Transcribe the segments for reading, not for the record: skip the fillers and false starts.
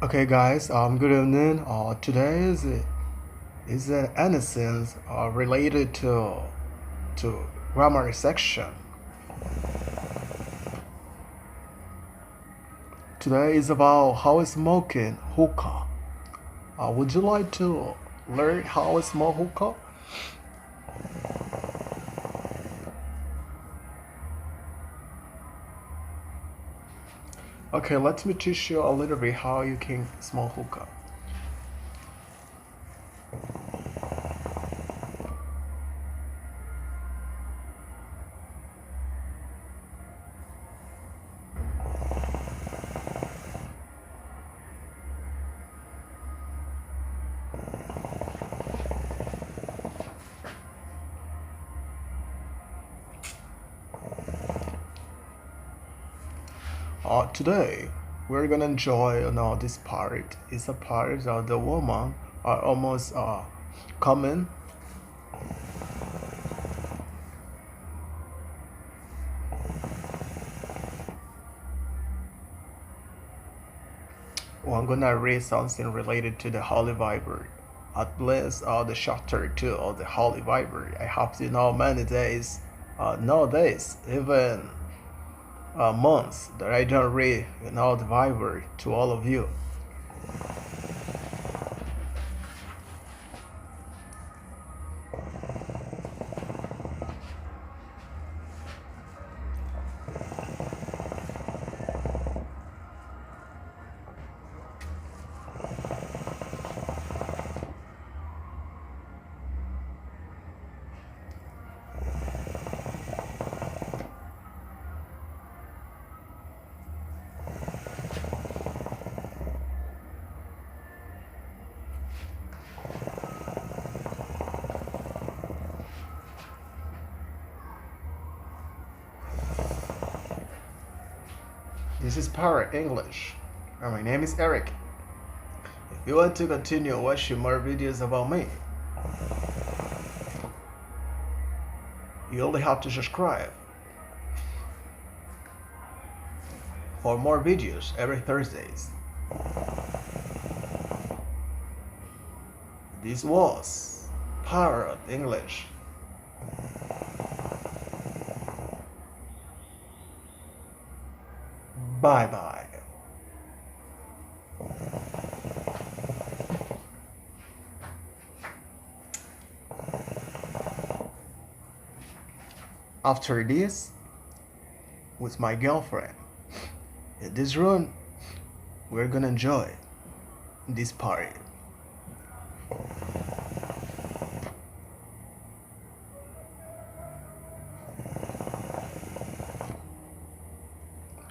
Okay, guys. Good evening. Today is an innocence related to grammar section. Today is about how smoking hookah. Would you like to learn how to smoke hookah? Okay, let me teach you a little bit how you can smoke hookah. Today we're gonna enjoy this part. It's a part of the woman are almost common. Well, I'm gonna read something related to the Holy Bible. At least the chapter 2 of the Holy Bible. I have to know many days, nowadays, even months that I don't read the Bible to all of you. This is Parrot English, and my name is Eric. If you want to continue watching more videos about me, you only have to subscribe for more videos every Thursdays. This was Parrot English. Bye bye. After this, with my girlfriend, in this room, we're gonna enjoy this party.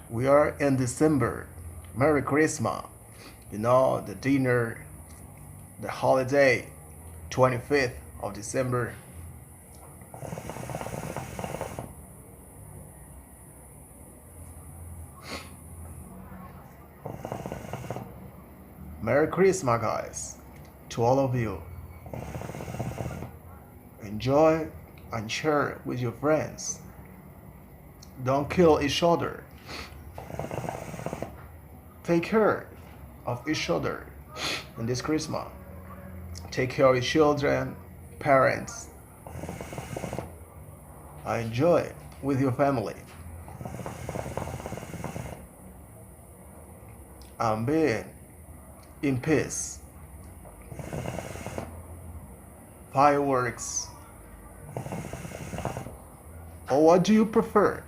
We are in December. Merry Christmas. The dinner, the holiday, 25th of December. Merry Christmas, guys, to all of you. Enjoy and share with your friends. Don't kill each other. Take care of each other in this Christmas. Take care of your children, parents. Enjoy with your family. And be in peace. Fireworks. Or what do you prefer?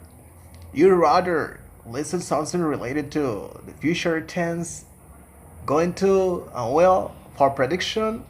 You'd rather listen something related to the future tense, going to, for prediction,